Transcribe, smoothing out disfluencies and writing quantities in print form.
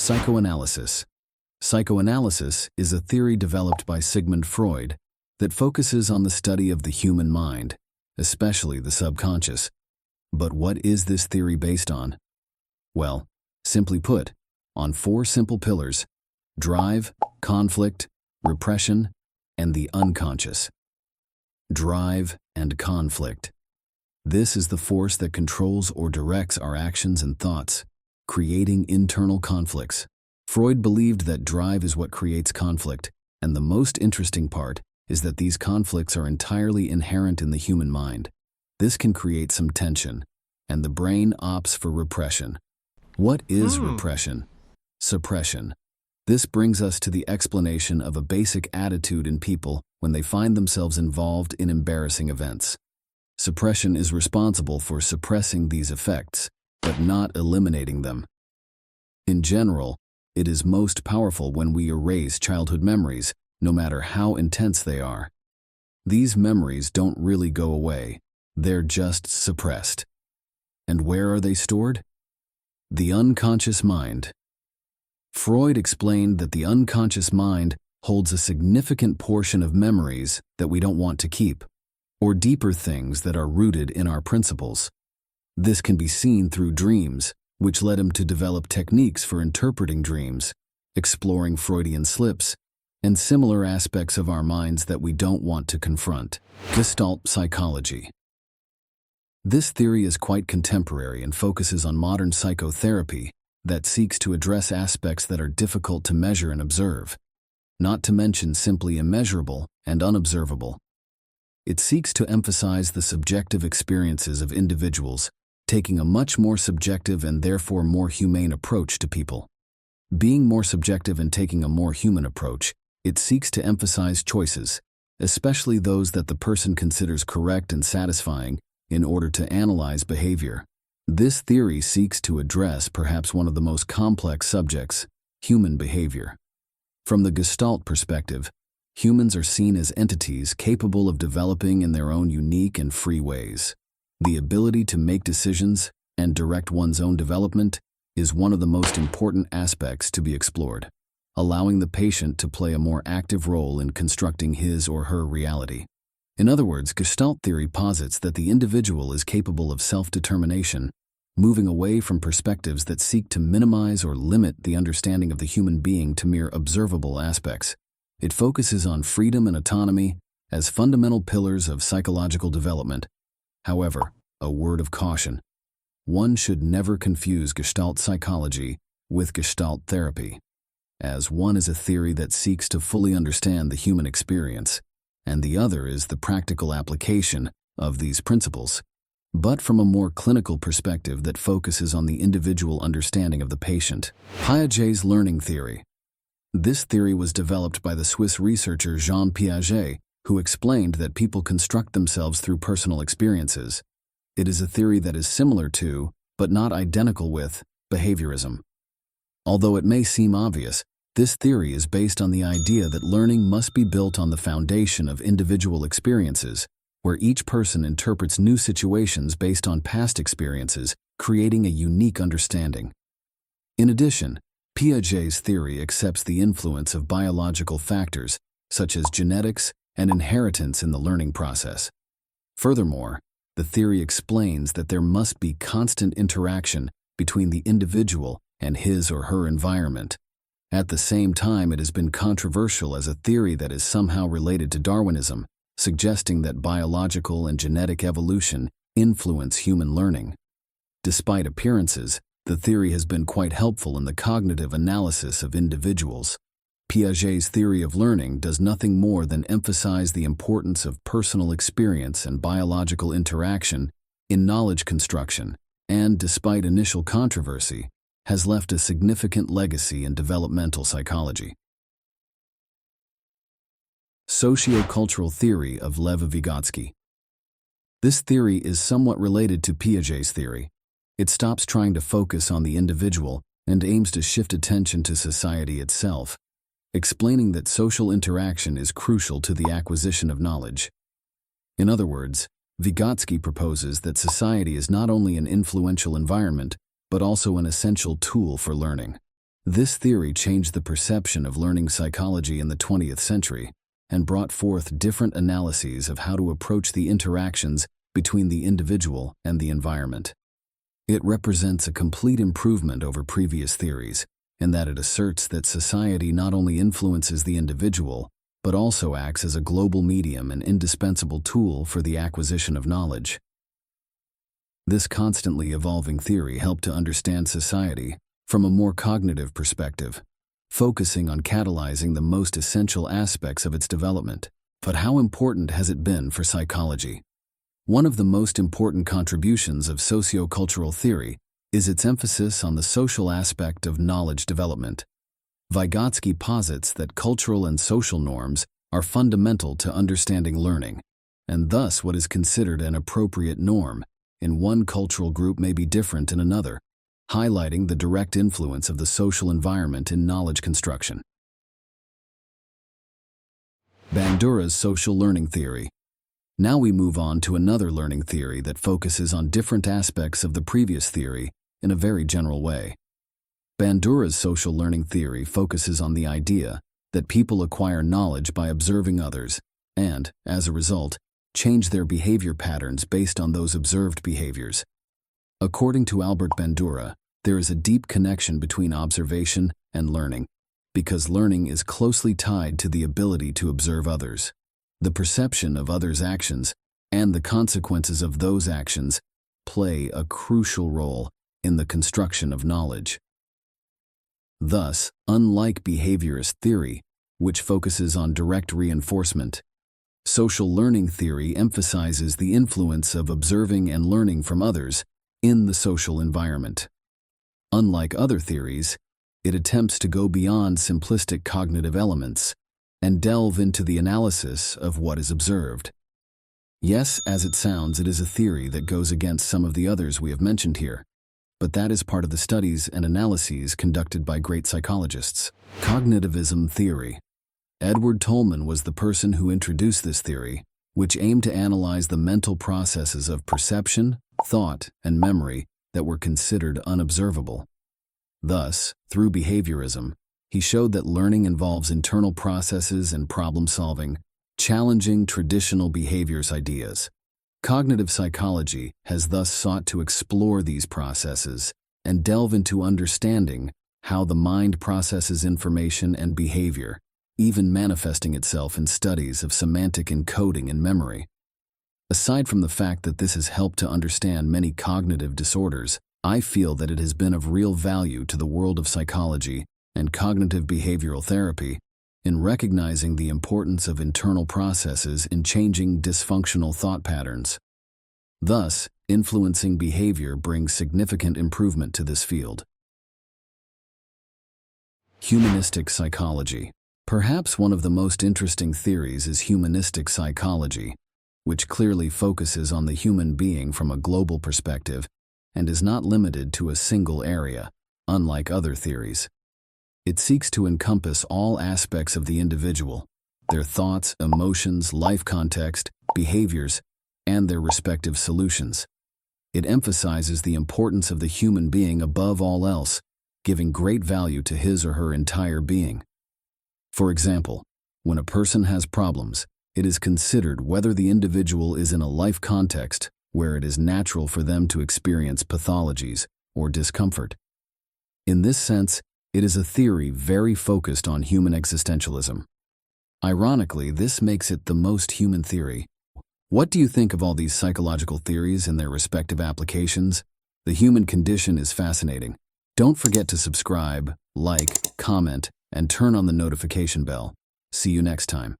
Psychoanalysis. Psychoanalysis is a theory developed by Sigmund Freud that focuses on the study of the human mind, especially the subconscious. But what is this theory based on? Well, simply put, on four simple pillars: drive, conflict, repression, and the unconscious. Drive and conflict. This is the force that controls or directs our actions and thoughts, creating internal conflicts. Freud believed that drive is what creates conflict, and the most interesting part is that these conflicts are entirely inherent in the human mind. This can create some tension, and the brain opts for repression. What is repression? Suppression. This brings us to the explanation of a basic attitude in people when they find themselves involved in embarrassing events. Suppression is responsible for suppressing these effects, but not eliminating them. In general, it is most powerful when we erase childhood memories, no matter how intense they are. These memories don't really go away, they're just suppressed. And where are they stored? The unconscious mind. Freud explained that the unconscious mind holds a significant portion of memories that we don't want to keep, or deeper things that are rooted in our principles. This can be seen through dreams, which led him to develop techniques for interpreting dreams, exploring Freudian slips, and similar aspects of our minds that we don't want to confront. Gestalt psychology. This theory is quite contemporary and focuses on modern psychotherapy that seeks to address aspects that are difficult to measure and observe, not to mention simply immeasurable and unobservable. It seeks to emphasize the subjective experiences of individuals, taking a much more subjective and therefore more humane approach to people. Being more subjective and taking a more human approach, it seeks to emphasize choices, especially those that the person considers correct and satisfying, in order to analyze behavior. This theory seeks to address perhaps one of the most complex subjects, human behavior. From the Gestalt perspective, humans are seen as entities capable of developing in their own unique and free ways. The ability to make decisions and direct one's own development is one of the most important aspects to be explored, allowing the patient to play a more active role in constructing his or her reality. In other words, Gestalt theory posits that the individual is capable of self-determination, moving away from perspectives that seek to minimize or limit the understanding of the human being to mere observable aspects. It focuses on freedom and autonomy as fundamental pillars of psychological development. However, a word of caution: one should never confuse Gestalt psychology with Gestalt therapy, as one is a theory that seeks to fully understand the human experience, and the other is the practical application of these principles, but from a more clinical perspective that focuses on the individual understanding of the patient. Piaget's learning theory. This theory was developed by the Swiss researcher Jean Piaget, who explained that people construct themselves through personal experiences. It is a theory that is similar to, but not identical with, behaviorism. Although it may seem obvious, this theory is based on the idea that learning must be built on the foundation of individual experiences, where each person interprets new situations based on past experiences, creating a unique understanding. In addition, Piaget's theory accepts the influence of biological factors, such as genetics and inheritance in the learning process. Furthermore, the theory explains that there must be constant interaction between the individual and his or her environment. At the same time, it has been controversial as a theory that is somehow related to Darwinism, suggesting that biological and genetic evolution influence human learning. Despite appearances, the theory has been quite helpful in the cognitive analysis of individuals. Piaget's theory of learning does nothing more than emphasize the importance of personal experience and biological interaction in knowledge construction, and, despite initial controversy, has left a significant legacy in developmental psychology. Sociocultural theory of Lev Vygotsky. This theory is somewhat related to Piaget's theory. It stops trying to focus on the individual and aims to shift attention to society itself, explaining that social interaction is crucial to the acquisition of knowledge. In other words, Vygotsky proposes that society is not only an influential environment, but also an essential tool for learning. This theory changed the perception of learning psychology in the 20th century and brought forth different analyses of how to approach the interactions between the individual and the environment. It represents a complete improvement over previous theories in that it asserts that society not only influences the individual, but also acts as a global medium and indispensable tool for the acquisition of knowledge. This constantly evolving theory helped to understand society from a more cognitive perspective, focusing on catalyzing the most essential aspects of its development. But how important has it been for psychology? One of the most important contributions of sociocultural theory is its emphasis on the social aspect of knowledge development. Vygotsky posits that cultural and social norms are fundamental to understanding learning, and thus what is considered an appropriate norm in one cultural group may be different in another, highlighting the direct influence of the social environment in knowledge construction. Bandura's social learning theory. Now we move on to another learning theory that focuses on different aspects of the previous theory in a very general way. Bandura's social learning theory focuses on the idea that people acquire knowledge by observing others and, as a result, change their behavior patterns based on those observed behaviors. According to Albert Bandura, there is a deep connection between observation and learning, because learning is closely tied to the ability to observe others. The perception of others' actions and the consequences of those actions play a crucial role in the construction of knowledge. Thus, unlike behaviorist theory, which focuses on direct reinforcement, social learning theory emphasizes the influence of observing and learning from others in the social environment. Unlike other theories, it attempts to go beyond simplistic cognitive elements and delve into the analysis of what is observed. Yes, as it sounds, it is a theory that goes against some of the others we have mentioned here, but that is part of the studies and analyses conducted by great psychologists. Cognitivism theory. Edward Tolman was the person who introduced this theory, which aimed to analyze the mental processes of perception, thought, and memory that were considered unobservable. Thus, through behaviorism, he showed that learning involves internal processes and problem-solving, challenging traditional behaviors ideas. Cognitive psychology has thus sought to explore these processes and delve into understanding how the mind processes information and behavior, even manifesting itself in studies of semantic encoding and memory. Aside from the fact that this has helped to understand many cognitive disorders, I feel that it has been of real value to the world of psychology and cognitive behavioral therapy in recognizing the importance of internal processes in changing dysfunctional thought patterns. Thus, influencing behavior brings significant improvement to this field. Humanistic psychology. Perhaps one of the most interesting theories is humanistic psychology, which clearly focuses on the human being from a global perspective and is not limited to a single area, unlike other theories. It seeks to encompass all aspects of the individual, their thoughts, emotions, life context, behaviors, and their respective solutions. It emphasizes the importance of the human being above all else, giving great value to his or her entire being. For example, when a person has problems, it is considered whether the individual is in a life context where it is natural for them to experience pathologies or discomfort. In this sense, it is a theory very focused on human existentialism. Ironically, this makes it the most human theory. What do you think of all these psychological theories and their respective applications? The human condition is fascinating. Don't forget to subscribe, like, comment, and turn on the notification bell. See you next time.